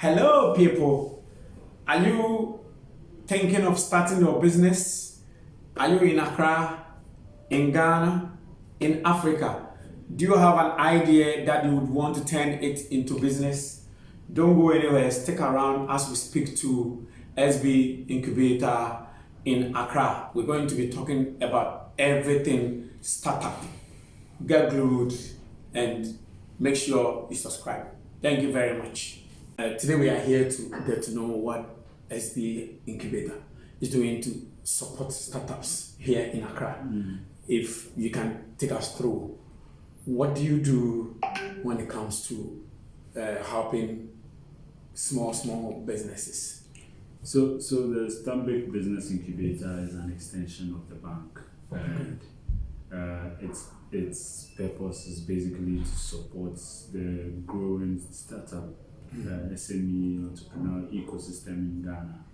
Hello, people. Are you thinking of starting your business? Are you in Accra, in Ghana, in Africa? Do you have an idea that you would want to turn it into business? Don't go anywhere. Stick around as we speak to SB Incubator in Accra. We're going to be talking about everything startup. Get glued and make sure you subscribe. Thank you very much. Today we are here to get to know what SB Incubator is doing to support startups here in Accra. If you can take us through, what do you do when it comes to helping small businesses? So the Stanbic Business Incubator is an extension of the bank, and its purpose is basically to support the growing startup SME entrepreneurial ecosystem in Ghana.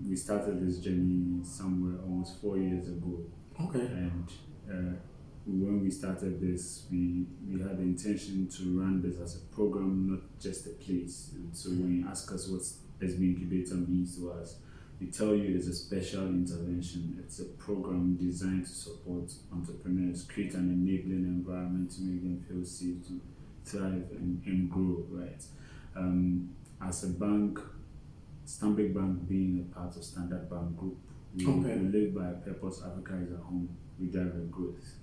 We started this journey somewhere almost 4 years ago. And when we started this, we had the intention to run this as a program, not just a place. And so when you ask us what SB Incubator means to us, we tell you it's a special intervention. It's a program designed to support entrepreneurs, create an enabling environment to make them feel safe to thrive and grow, right? As a bank, Stanbic Bank being a part of Standard Bank Group, we live by a purpose. Africa is our home, we drive a growth.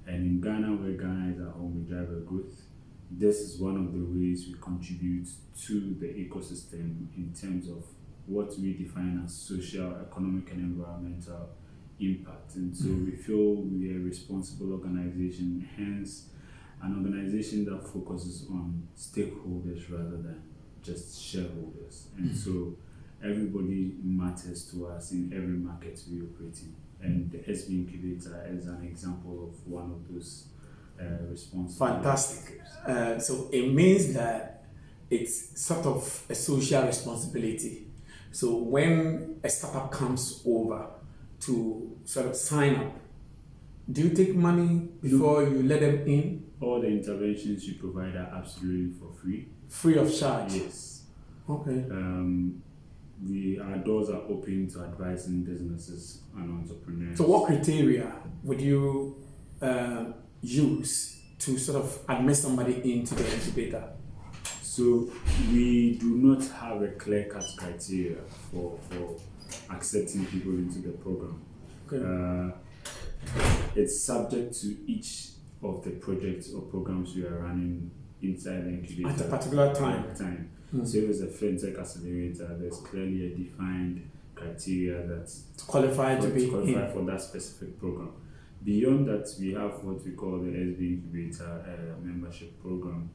And in Ghana, where Ghana is our home, we drive a growth. This is one of the ways we contribute to the ecosystem in terms of what we define as social, economic, and environmental impact. And so we feel we are a responsible organization, hence an organization that focuses on stakeholders rather than just shareholders. And so everybody matters to us in every market we operate in. And the SB Incubator is an example of one of those responsibilities. Fantastic. So it means that it's sort of a social responsibility. So when a startup comes over to sort of sign up, do you take money before you let them in? All the interventions you provide are absolutely for free. Free of charge? Yes. Okay. Our doors are open to advising businesses and entrepreneurs. So what criteria would you use to sort of admit somebody into the incubator? So we do not have a clear-cut criteria for accepting people into the program. It's subject to each of the projects or programs we are running inside the incubator at a particular time. So if it's a fintech accelerator, there's clearly a defined criteria that's qualified for that specific program. Beyond that, we have what we call the SB Incubator membership program,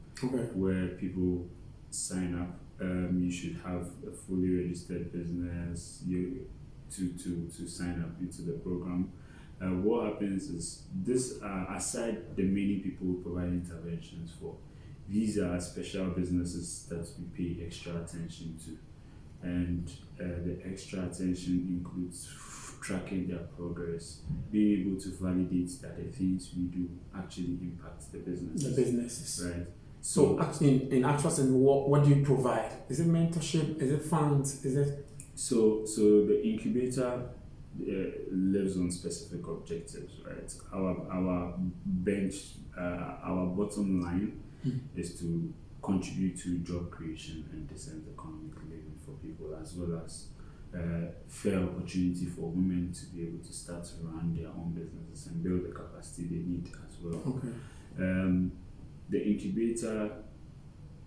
where people sign up. You should have a fully registered business to sign up into the program. What happens is this, aside the many people who provide interventions for, these are special businesses that we pay extra attention to. And the extra attention includes tracking their progress, being able to validate that the things we do actually impact the businesses. Right. So in actual sense, what do you provide? Is it mentorship? Is it funds? Is it? So the incubator lives on specific objectives, right? Our bottom line is to contribute to job creation and decent economic living for people, as well as fair opportunity for women to be able to start to run their own businesses and build the capacity they need as well. The incubator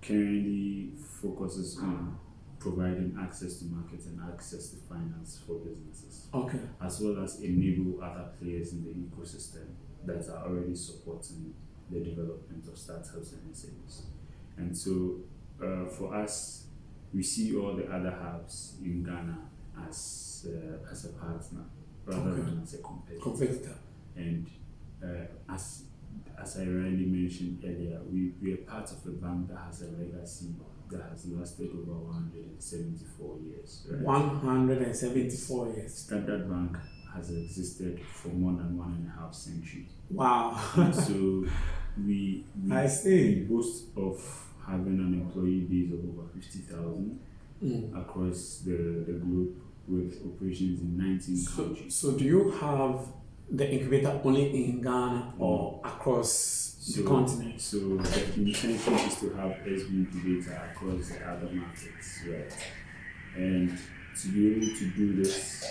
currently focuses on providing access to markets and access to finance for businesses, as well as enable other players in the ecosystem that are already supporting the development of startups and SMEs. And so for us, we see all the other hubs in Ghana as a partner rather than as a competitor. And as I already mentioned earlier, we are part of a bank that has a legacy that has lasted over 174 years. Right? 174 years. Standard Bank has existed for more than 1.5 centuries. Wow. So we I see. boast of having an employee base of over 50,000 across the globe with operations in 19 countries. So do you have the incubator only in Ghana or across the continent? So the intention is to have SB Incubator across the other markets, right? And to be able to do this,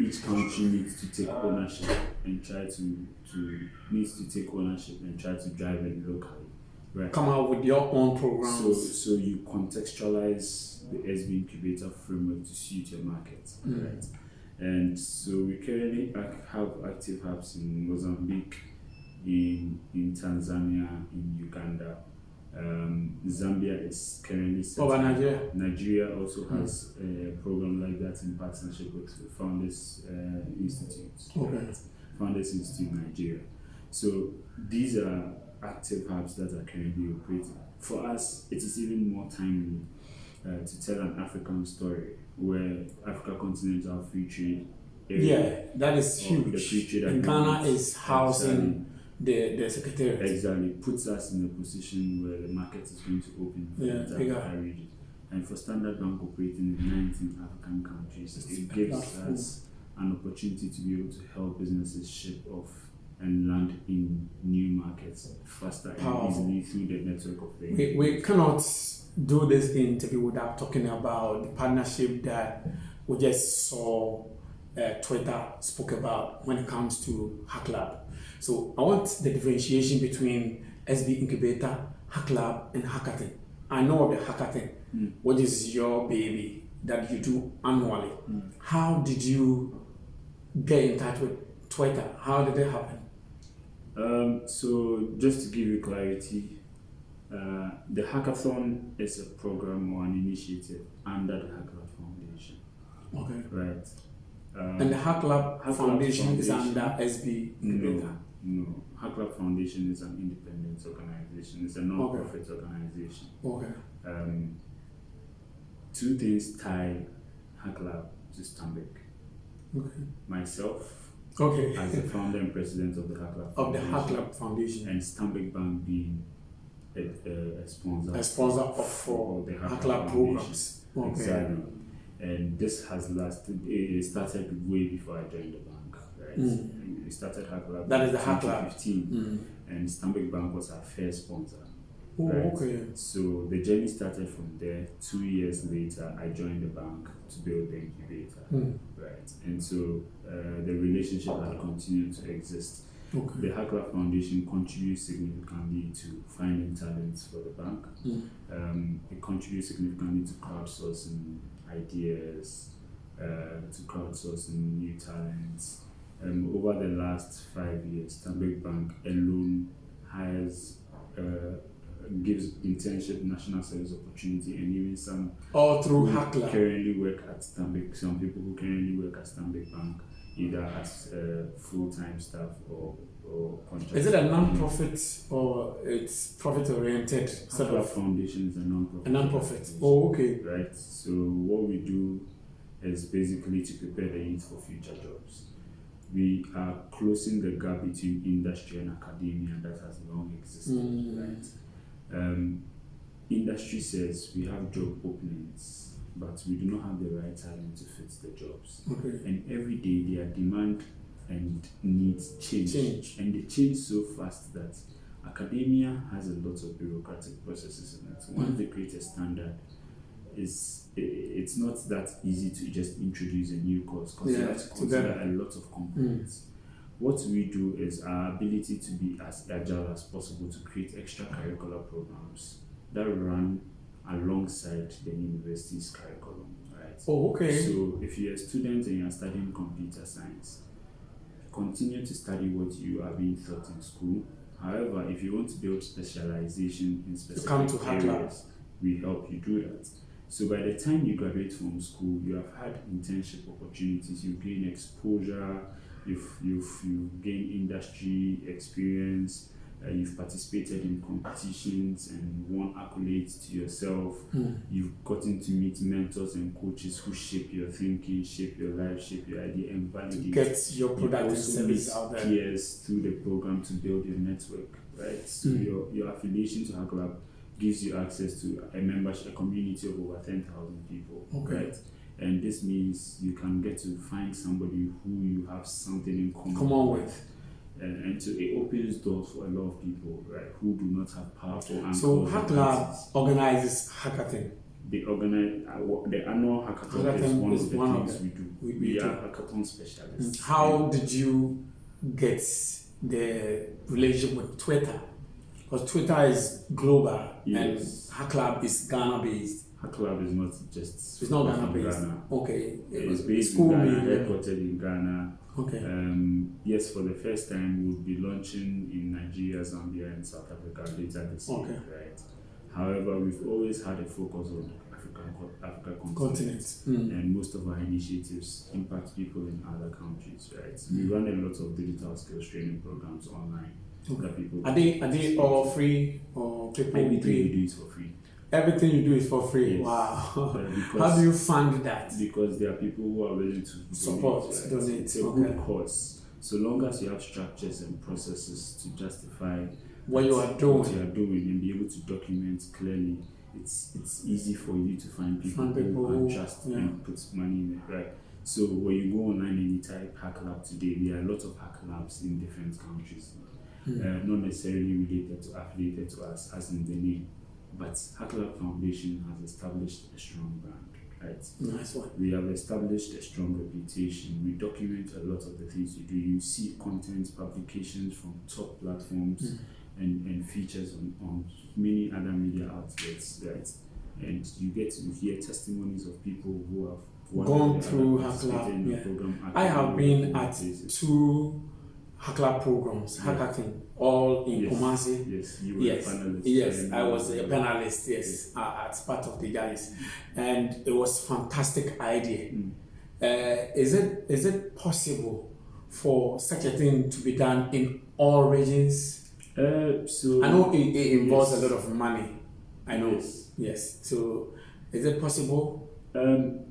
each country needs to take ownership and try to drive it locally, right? Come out with your own programs. So you contextualize the SB Incubator framework to suit your market, right? And so we currently have active hubs in Mozambique, in Tanzania, in Uganda. Zambia is currently set up. Nigeria also has a program like that in partnership with Founders Institute. Founders Institute Nigeria. So these are active hubs that are currently operating. For us, it is even more timely to tell an African story where Africa Continental Free Trade area. Yeah, that is huge. And Ghana is housing the secretariat. Exactly, puts us in a position where the market is going to open for the Africa region. And for Standard Bank operating in 19 African countries, it gives us an opportunity to be able to help businesses ship off and land in new markets faster and easily through the network of things. We cannot do this interview without talking about the partnership that we just saw Twitter spoke about when it comes to Hack Lab. So I want the differentiation between SB Incubator, Hack Lab, and Hackathon. I know of the Hackathon, which is your baby that you do annually. How did you get in touch with Twitter? How did it happen? So just to give you clarity, the Hackathon is a program or an initiative under the Hack Lab Foundation. Okay. Right. And the Hack Lab Foundation is under SB Incubator? No. Hack Lab Foundation is an independent organization. It's a non-profit organization. Okay. Two things tie Hack Lab to Stambik. Okay. Myself, okay, as the founder and president of the Hack Lab Foundation. Of the Hack Lab Foundation. And Stambik Bank being a sponsor. A sponsor of the Hack Lab programs. Okay. Exactly. And this has lasted, it started way before I joined the bank, right? We started Hack Lab in 2015, and Stambik Bank was our first sponsor. Oh, right? okay. So the journey started from there. 2 years later, I joined the bank to build the incubator, right? And so the relationship has continued to exist. Okay. The Hack Lab Foundation contributes significantly to finding talents for the bank. It contributes significantly to crowdsourcing ideas, to crowdsourcing new talents. Over the last 5 years, Stambik Bank alone gives internship, national service opportunity, and even some all through Hack Lab. Currently work at Stambik. Some people who currently work at Stambik Bank, either as full-time staff or contract. Is it a non-profit or it's profit-oriented? Hack Lab Foundation is a non-profit. A non-profit. Oh, okay. Right. So what we do is basically to prepare the youth for future jobs. We are closing the gap between industry and academia that has long existed. Right. Industry says we have job openings, but we do not have the right talent to fit the jobs. Okay. And every day their demand and needs change. And they change so fast that academia has a lot of bureaucratic processes in it. Once they create a standard, it's not that easy to just introduce a new course because you have to consider a lot of components. What we do is our ability to be as agile as possible to create extracurricular programs that run alongside the university's curriculum, right? Oh, okay. So if you're a student and you're studying computer science, continue to study what you are being taught in school. However, if you want to build specialization in specific areas, we help you do that. So by the time you graduate from school, you have had internship opportunities, you gain exposure, you've gained industry experience, you've participated in competitions and won accolades to yourself. You've gotten to meet mentors and coaches who shape your thinking, shape your life, shape your idea, and validate. Get your product and service out there. Peers through the program to build your network, right? So your affiliation to Hack Lab gives you access to a membership, a community of over 10,000 people, Okay. right? And this means you can get to find somebody who you have something in common, Come on with. And so it opens doors for a lot of people, right, who do not have powerful ankles. So and Hack Lab aunties. organizes hackathon. They organize the annual hackathon is one of the things we do. We are hackathon specialists. How did you get the relationship with Twitter? Because Twitter is global, Yes. and Hack Lab is Ghana based. Hack Lab is not just It's not from Ghana based. Ghana. Okay. It's based School in Ghana, me, yeah. headquartered in Ghana. Okay. Yes, for the first time, we'll be launching in Nigeria, Zambia, and South Africa later this year, right? However, we've always had a focus on Africa continent. And most of our initiatives impact people in other countries, right? We run a lot of digital skills training programs online. That people Are they all free, or people everything pay? we do is for free. Everything you do is for free. Yes. Wow. Because- How do you fund that? Because there are people who are willing to Support, donate. It's a good cause. So long as you have structures and processes to justify What you are what doing. you are doing and be able to document clearly, it's easy for you to find people who can trust and put money in it, right? So when you go online and you type Hack Lab today, there are a lot of Hack Labs in different countries, not necessarily affiliated to us, as in the name. But Hack Lab Foundation has established a strong brand, right? Nice one. We have established a strong reputation. We document a lot of the things you do. You see content publications from top platforms and features on many other media outlets, right? And you get to hear testimonies of people who have Gone through Hack Lab. Yeah. I have been at 2 Hack Lab programs, hackathon, all in Kumasi. Yes, you were a panelist. Yes, I was a panelist, as part of the guys. And it was fantastic idea. Is it possible for such a thing to be done in all regions? So I know it involves a lot of money. I know. Yes. So is it possible?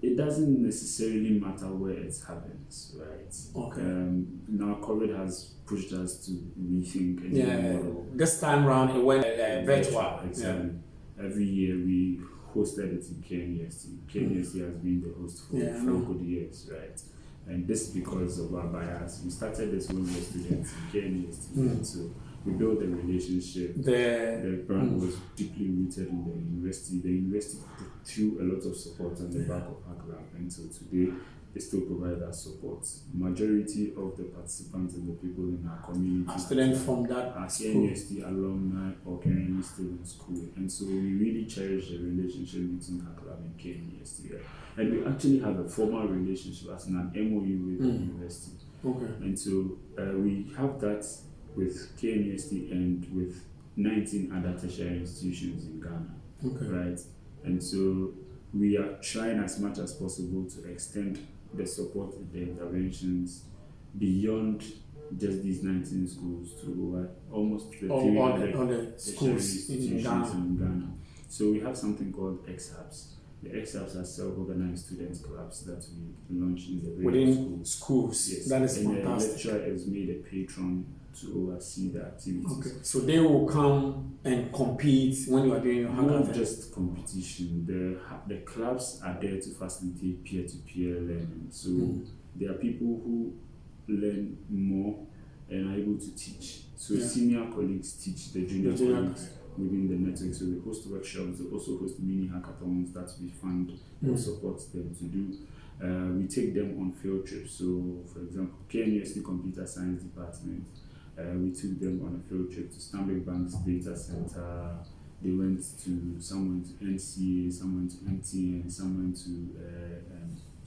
It doesn't necessarily matter where it happens, right? Okay. Now COVID has pushed us to rethink a new model. This time round it went virtual. Exactly. Every year we hosted it in KNUST. KNUST has been the host for 4 good years, right? And this is because of our bias. We started this when we were students in KNUST, so we built a relationship. The brand was deeply rooted in the university. The university threw a lot of support on the back of Hack Lab, and so today they still provide that support. Majority of the participants and the people in our community are students from that are school. KNUST alumni or currently still in school, and so we really cherish the relationship between Hack Lab and KNUST. Right? And we actually have a formal relationship as an MOU with the university. Okay. And so we have that with KNUST and with 19 other tertiary institutions in Ghana, right? And so we are trying as much as possible to extend the support and the interventions beyond just these 19 schools to over almost the 300 other schools in Ghana. So we have something called X-Hubs. The X-Hubs are self-organized student clubs that we launch in the within schools. Yes. That is and fantastic. The lecturer is made a patron to oversee the activities. Okay. So they will come and compete when you are doing your hackathon. Not just competition. The clubs are there to facilitate peer-to-peer learning. So there are people who learn more and are able to teach. So senior colleagues teach the junior colleagues within the network. So we host workshops, they also host mini hackathons that we fund or support them to do. We take them on field trips. So for example, KNUST Computer Science Department, we took them on a field trip to Stanbic Bank's data center. They went to someone to NCA, someone to MTN, someone to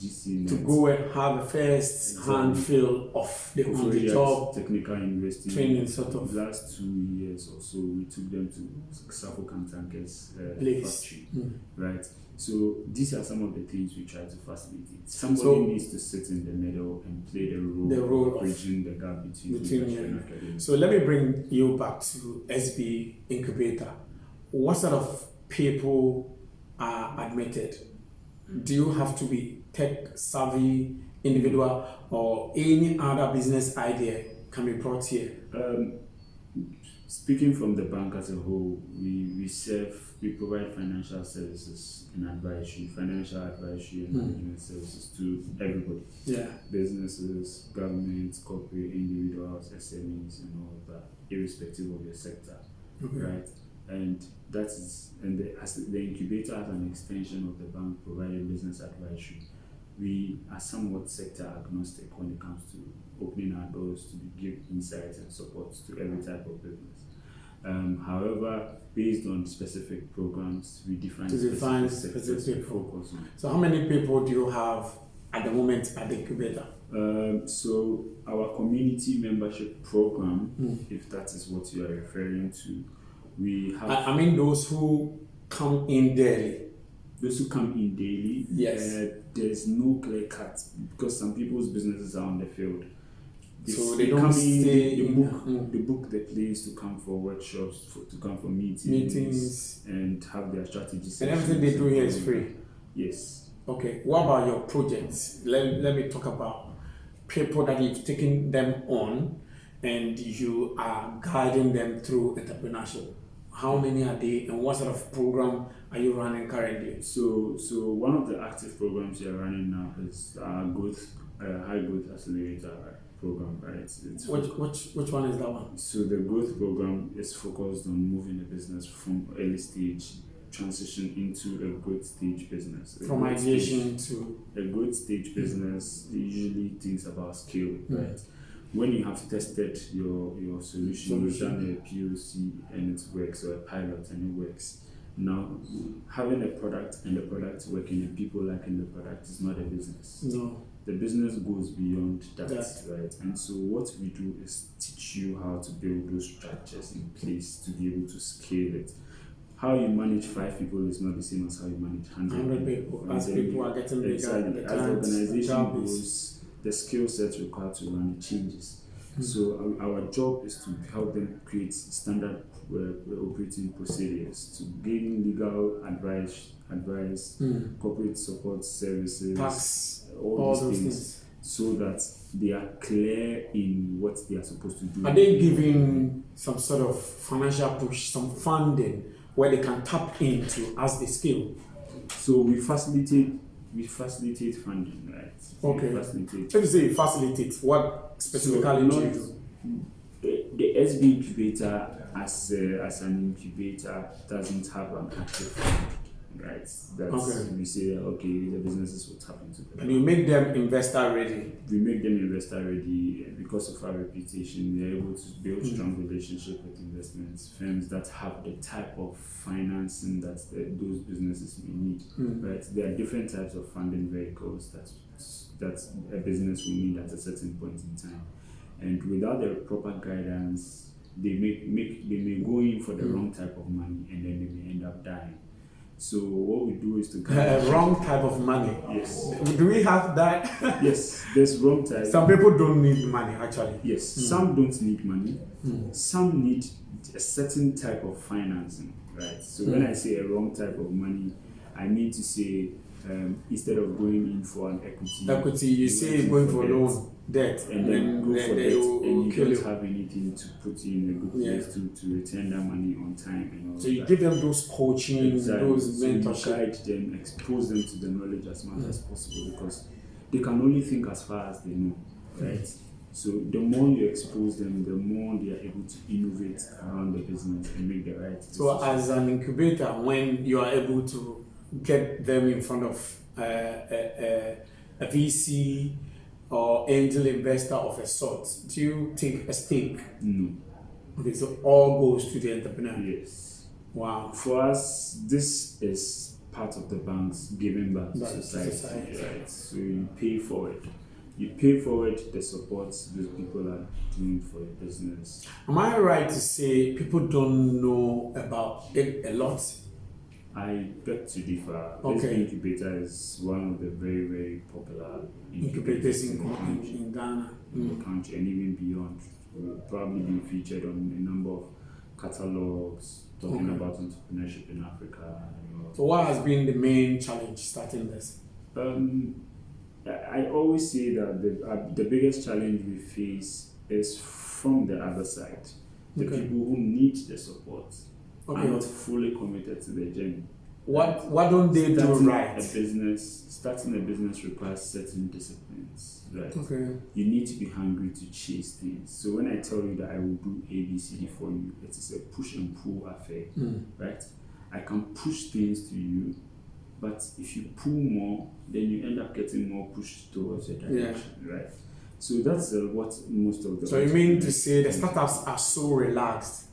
GC. To go and have a first hand feel of the on the job technical university training sort of. Last 2 years or so, we took them to Suffolk and Tankers factory, right? So these are some of the things we try to facilitate. Somebody needs to sit in the middle and play the role of bridging the gap between and academics. So let me bring you back to SB Incubator. What sort of people are admitted? Do you have to be tech savvy individual or any other business idea can be brought here? Speaking from the bank as a whole, we provide financial services and advisory, financial advisory and management services to everybody. Yeah. Businesses, governments, corporate, individuals, SMEs, and all of that, irrespective of your sector, right? And the incubator as an extension of the bank providing business advisory. We are somewhat sector agnostic when it comes to opening our doors to give insights and support to every type of business. However, based on specific programs, we define specific focus on. So how many people do you have at the moment at the incubator? So our community membership program, if that is what you are referring to, we have... I mean those who come in daily. Those who come in daily, yes. There's no clear cut because some people's businesses are on the field. So they don't stay they book the place to come for workshops, to come for meetings and have their strategies. And everything they do here is free. Yes. Okay. What about your projects? Let me talk about people that you've taken them on and you are guiding them through entrepreneurship. How many are they and what sort of program are you running currently? So one of the active programs we are running now is our high growth accelerator program, right? Which one is that one? So the growth program is focused on moving a business from early stage transition into a growth stage business. From ideation to a growth stage business usually thinks about scale, right? When you have tested your solution, you've done a POC and it works, or a pilot and it works. Now, having a product and the product working and people liking the product is not a business. No. The business goes beyond that, right? And so what we do is teach you how to build those structures in place to be able to scale it. How you manage 5 people is not the same as how you manage 100 people. As people are getting bigger, exactly. As the organization grows, the skill set required to run it changes. So our job is to help them create standard operating procedures, to gain legal advice, corporate support services, tax, all those things, so that they are clear in what they are supposed to do. Are they giving some sort of financial push, some funding where they can tap into as they scale? So we facilitate funding, right? Okay. Facilitate. Let me say facilitate. What specifically do you do? The SB Incubator as an incubator doesn't have an active fund, right? That's we say the businesses will tap into that. And you make them investor ready. We make them investor ready, and because of our reputation, they're able to build strong relationship with investments firms that have the type of financing that those businesses may need. Right? There are different types of funding vehicles that a business will need at a certain point in time, and without the proper guidance, they may go in for the wrong type of money, and then they may end up dying. So what we do is to wrong type of money. Yes. Do we have that? Yes, there's wrong type. Some people don't need money actually. Yes, some don't need money. Some need a certain type of financing, right? So when I say a wrong type of money, I mean to say instead of going in for an equity, you say going for loan, debt, and then go for debt, and you don't have anything to put in a good place to return that money on time and all. So you give them those coaching, those mentorship. So you guide them, expose them to the knowledge as much as possible, because they can only think as far as they know, right? So the more you expose them, the more they are able to innovate around the business and make the right decisions. So as an incubator, when you are able to get them in front of a VC or angel investor of a sort, do you take a stake? No. Okay, so all goes to the entrepreneur. Yes. Wow. For us, this is part of the bank's giving back to society, right? So you pay for it. You pay forward the support those people are doing for your business. Am I right to say people don't know about it a lot? I beg to differ. Okay. SB Incubator is one of the very, very popular incubators in Ghana. In the country and even beyond. We'll probably be featured on a number of catalogs talking about entrepreneurship in Africa. So what has been the main challenge starting this? I always say that the biggest challenge we face is from the other side. The people who need the support are not fully committed to the journey. What don't they do right? Starting a business requires certain disciplines, right? Okay. You need to be hungry to chase things. So when I tell you that I will do A, B, C, D for you, it is a push and pull affair, right? I can push things to you, but if you pull more, then you end up getting more pushed towards your direction, right? So that's what most of the. So you mean to say the startups are so relaxed?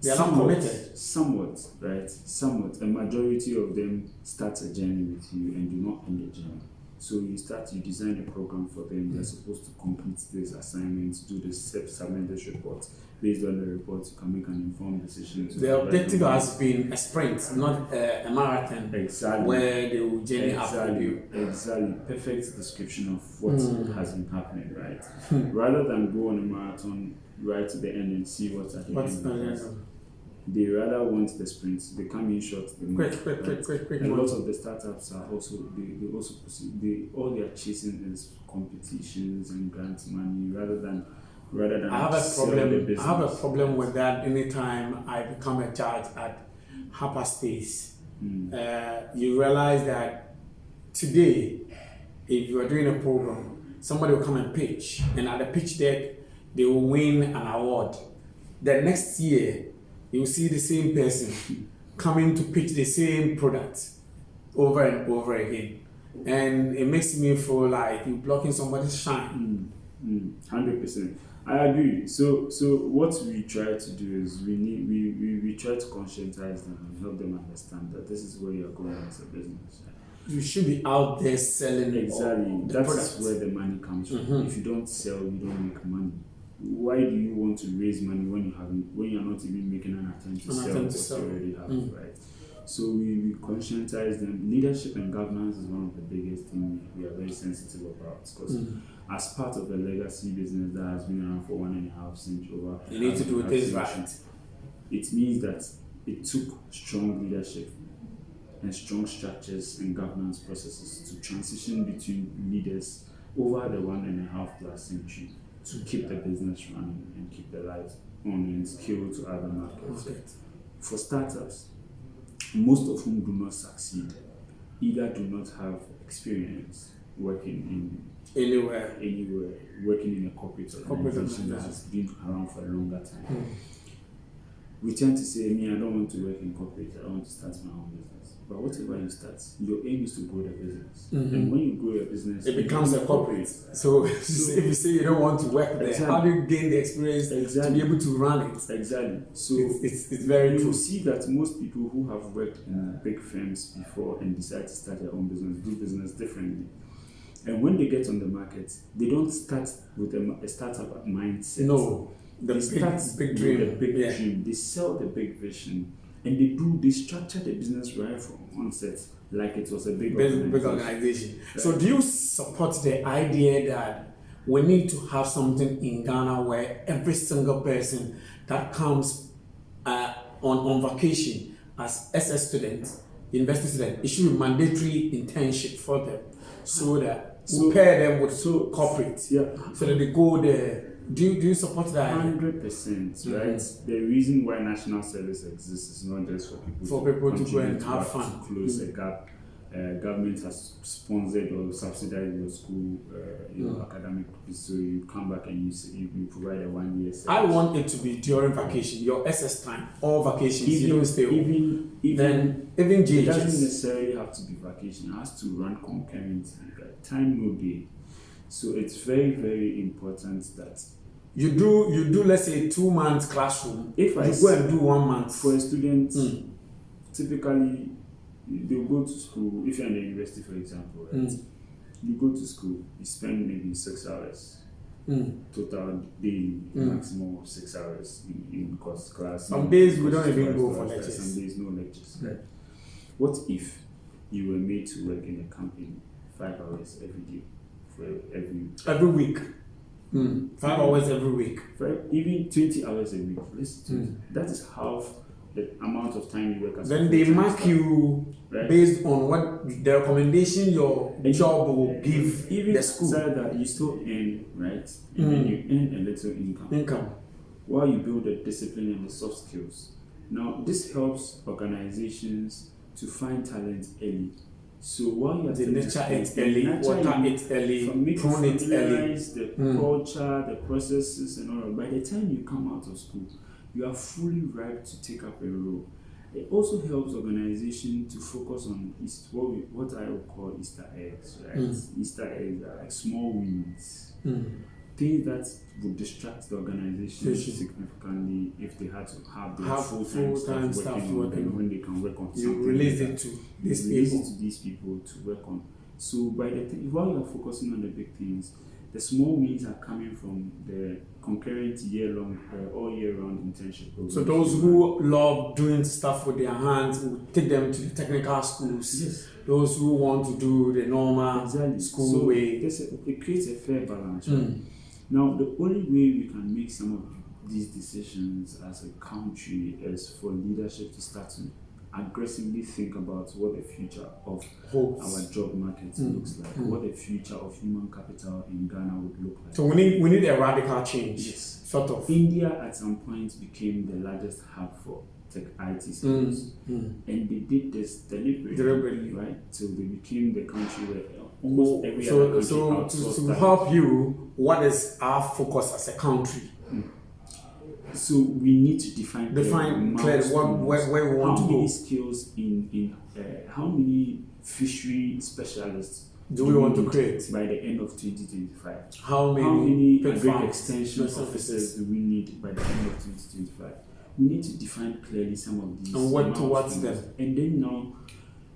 They are not committed. Somewhat, right? Somewhat. A majority of them start a journey with you and do not end the journey. So you design a program for them. They're supposed to complete this assignment, do the steps, submit this report. Based on the report, you can make an informed decision. The objective has been a sprint, not a marathon. Exactly. Where they will journey after you. Exactly. Perfect description of what has been happening, right? Rather than go on a marathon right to the end and see what's at the end. They rather want the sprints. They come in short. Quick. And lots of the startups are also all they are chasing is competitions and grant money rather than. I have a problem with that. Anytime I become a judge at Hyperspace, you realize that today, if you are doing a program, somebody will come and pitch, and at the pitch deck, they will win an award. The next year, you will see the same person coming to pitch the same product over and over again. And it makes me feel like you're blocking somebody's shine. 100%. I agree. So what we try to do is we try to conscientize them and help them understand that this is where you're going as a business. You should be out there selling. Exactly. That's where the money comes from. If you don't sell, you don't make money. Why do you want to raise money when you're not even making an attempt to sell what you already have, right? So we conscientize them. Leadership and governance is one of the biggest things we are very sensitive about because as part of a legacy business that has been around for 1.5 centuries over. You need to do this right. It means that it took strong leadership and strong structures and governance processes to transition between leaders over the 1.5+ century to keep the business running and keep the lights on and scale to other markets. Okay. For startups, most of whom do not succeed, either do not have experience working in anywhere, working in a corporate organization that has been around for a longer time. We tend to say, I don't want to work in corporate, I want to start my own business. But whatever you start, your aim is to grow the business. And when you grow your business, it becomes a corporate. So if you say you don't want to work there, how do you gain the experience to be able to run it? Exactly. So it's very true. You see that most people who have worked in big firms before and decide to start their own business do business differently. And when they get on the market, they don't start with a startup mindset. No, they start big dream. The big dream. They sell the big vision. And they structure the business right from onset like it was a big organization. Right. So do you support the idea that we need to have something in Ghana where every single person that comes on vacation as SS students, university students, it should be mandatory internship for them so that we pair them with corporate so that they go there. Do you support that? 100%, right? The reason why national service exists is not just for people to go and have fun. To close a gap. Government has sponsored or subsidized your school, your academic, so you come back and you provide a 1 year service. I want it to be during vacation, your SS time, all vacations. You don't stay home. Even JHS. It doesn't necessarily have to be vacation. It has to run concurrently. Time no day. So it's very, very important that you do let's say 2 months classroom. If you go and do 1 month for a student, typically they'll go to school. If you're in the university, for example, right? You go to school, you spend maybe 6 hours total daily, maximum of 6 hours in course class. Some days we don't even go for lectures. Some days no lectures. Right? What if you were made to work in a company 5 hours every day? Every week. 5 hours every week. Even 20 hours a week. That is half the amount of time you work as then they mark you based on what the recommendation your job will give even the school. That you still earn, right? And then you earn a little income. while you build the discipline and the soft skills. Now, this helps organizations to find talent early. So while you're They nurture it early, water it early, prune it early. The culture, the processes, and all. By the time you come out of school, you are fully ripe to take up a role. It also helps organizations to focus on what I would call Easter eggs, right? Easter eggs are like small wins. Things that would distract the organization significantly if they had to have their full-time staff working when they can work on something. You release it to these people to work on. So by the time, while you're focusing on the big things, the small wins are coming from the concurrent year-long all year-round internship program. So those who love doing stuff with their hands, will take them to the technical schools. Yes. Those who want to do the normal school way. It creates a fair balance. Right? Now, the only way we can make some of these decisions as a country is for leadership to start to aggressively think about what the future of our job market looks like, what the future of human capital in Ghana would look like. So we need a radical change. Yes. Sort of. India at some point became the largest hub for tech IT skills, and they did this deliberately, right? So they became the country where almost every other country outsourced. So to help you, what is our focus as a country? So we need to define clearly where we want to go. How many skills how many fishery specialists do we want to create by the end of 2025? How many extension officers do we need by the end of 2025? We need to define clearly some of these and work towards them. And then now,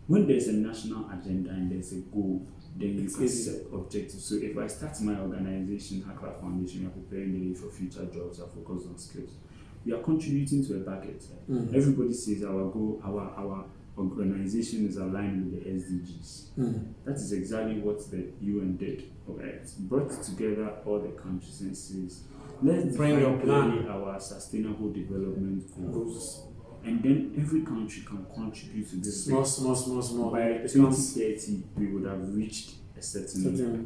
when there's a national agenda and there's a goal, then you can set objectives. So if I start my organization, Hakra Foundation, we are preparing the way for future jobs are focused on skills. We are contributing to a bucket. Everybody says our goal, our organization is aligned with the SDGs. That is exactly what the UN did. Right? Brought together all the countries and says, let's bring your plan, our sustainable development goals. And then every country can contribute to this. Small. By 2030, we would have reached a certain level.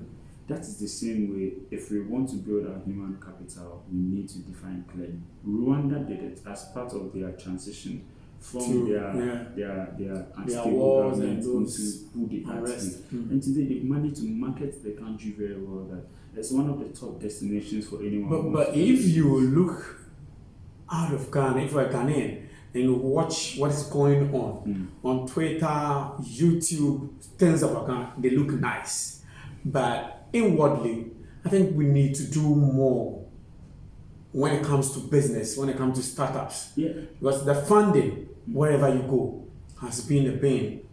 That is the same way, if we want to build our human capital, we need to define clearly. Rwanda did it as part of their transition from their unstable government into who they are today. And today they've managed to market the country very well. That it's one of the top destinations for anyone. But if you look out of Ghana, if you're a Ghanaian, and you watch what is going on Twitter, YouTube, things about Ghana, they look nice. But inwardly, I think we need to do more when it comes to business, when it comes to startups. Yeah. Because the funding, wherever you go, has been a bane.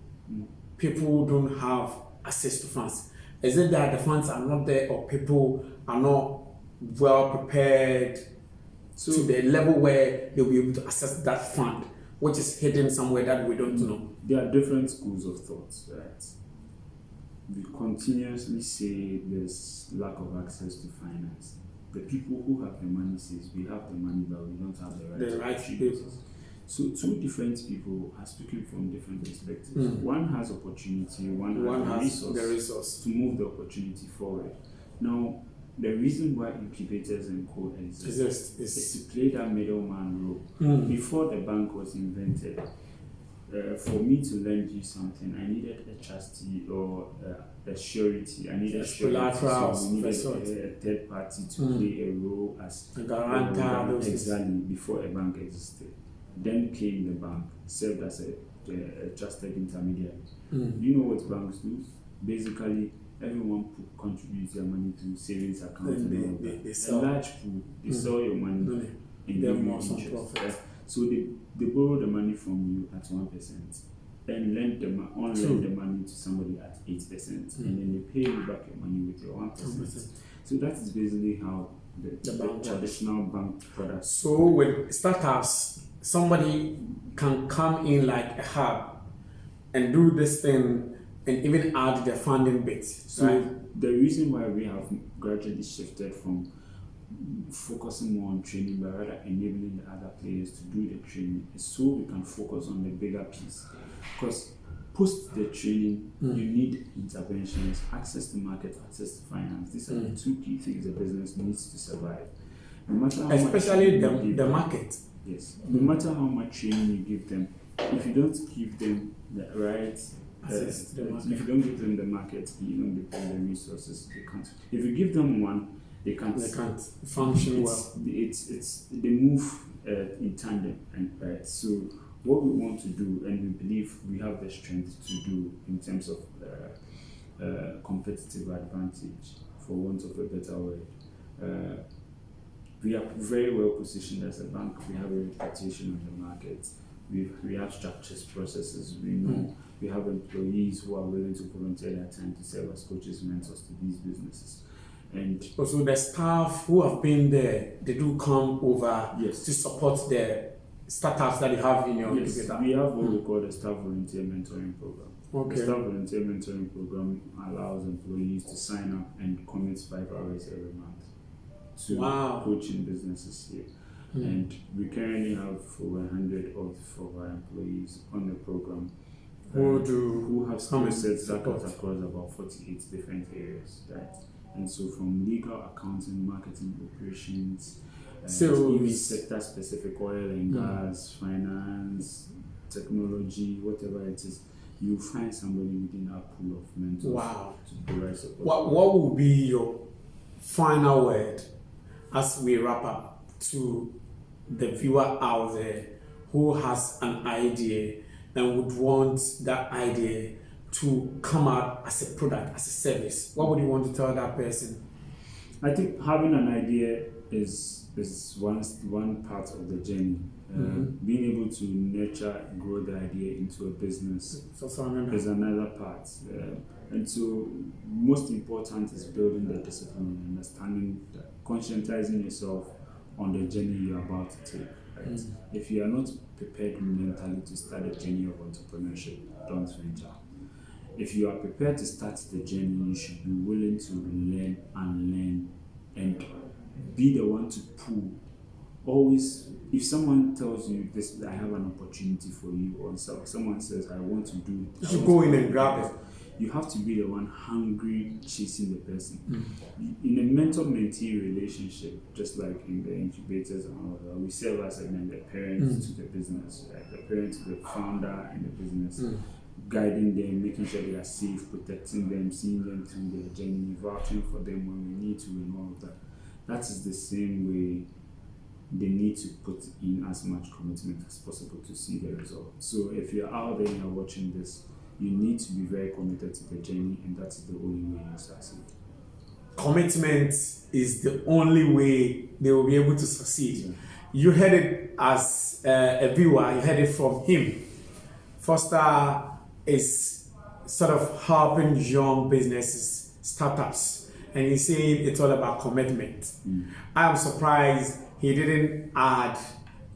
People don't have access to funds. Is it that the funds are not there, or people are not well prepared to the level where they'll be able to access that fund, which is hidden somewhere that we don't know? There are different schools of thought, right? We continuously say there's lack of access to finance. The people who have the money says we have the money, but we don't have the right people. So two different people are speaking from different perspectives. One has opportunity, one has the resource to move the opportunity forward. Now, the reason why incubators and co exist is to play that middleman role. Before the bank was invented, for me to lend you something, I needed a trustee or a surety. I needed collateral. So we needed a third party to play a role as a guarantor. Exactly, before a bank existed. Then came the bank, served as a trusted intermediary. You know what banks do? Basically, everyone contributes their money to savings accounts. They sell. A large pool, they sell your money and give you interest. Right? So they borrow the money from you at 1%, then lend the money to somebody at 8%, and then they pay you back your money with your 1%. So that is basically how the traditional bank products. So with startups, somebody can come in like a hub and do this thing and even add the funding bit. So the reason why we have gradually shifted from focusing more on training but rather enabling the other players to do the training is so we can focus on the bigger piece. Because post the training, you need interventions, access to market, access to finance. These are the two key things a business needs to survive. No matter how especially much you give the them, market. yes. No matter how much training you give them, if you don't give them the right Access to the market. if you don't give them the market, you don't give them the resources, they can't. If you give them one, they can't function well. It's they move in tandem, and so what we want to do, and we believe we have the strength to do in terms of competitive advantage, for want of a better word. We are very well positioned as a bank. We have a reputation on the market. We have structures, processes. We know we have employees who are willing to volunteer their time to serve as coaches, mentors to these businesses. And also the staff who have been there, they do come over yes, to support the startups that you have in your yes, incubator. we have what we call the staff volunteer mentoring program. Okay. The staff volunteer mentoring program allows employees to sign up and commit 5 hours every month to coaching businesses here. And we currently have over 100 of our employees on the program who have skill sets that cut across about 48 different areas, right? And so from legal, accounting, marketing, operations, even sector-specific oil and gas, finance, technology, whatever it is, you find somebody within our pool of mentors to provide support. What would be your final word as we wrap up to the viewer out there who has an idea and would want that idea to come out as a product, as a service? What would you want to tell that person? I think having an idea is one part of the journey. Being able to nurture and grow the idea into a business is another part. And so most important is building the discipline, understanding, conscientizing yourself on the journey you're about to take. Right? If you are not prepared mentally to start the journey of entrepreneurship, don't venture. If you are prepared to start the journey, you should be willing to learn and be the one to pull. Always, if someone tells you this, I have an opportunity for you, or someone says, I want to do it, you should go in and grab it. You have to be the one hungry, chasing the person. In a mentor-mentee relationship, just like in the incubators and all that, we serve as the parent to the business, right? The parent to the founder and the business, guiding them, making sure they are safe, protecting them, seeing them through their journey, vouching for them when we need to, and all of that. That is the same way they need to put in as much commitment as possible to see the result. So if you're out there and you're watching this, you need to be very committed to the journey, and that's the only way you succeed. Commitment is the only way they will be able to succeed. Yeah. You heard it as a viewer, you heard it from him. Foster is sort of helping young businesses, startups, and he's saying it's all about commitment. I am surprised he didn't add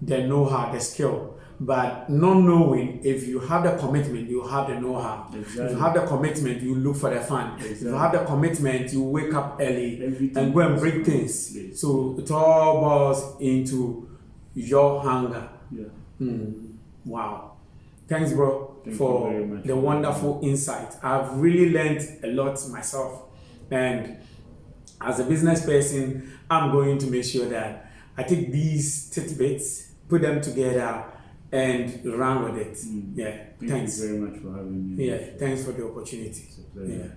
the know-how, the skill. But not knowing, if you have the commitment, you have the know-how. Exactly. If you have the commitment, you look for the fun. Exactly. If you have the commitment, you wake up early and go and break things. Yes. So it all boils into your hunger. Yeah. Wow. Thanks, bro, Thank for you very much the wonderful insight. I've really learned a lot myself. And as a business person, I'm going to make sure that I take these tidbits, put them together, and run with it. Yeah, thanks. Thank you very much for having me. Yeah, thanks for the opportunity. It's a pleasure. Yeah.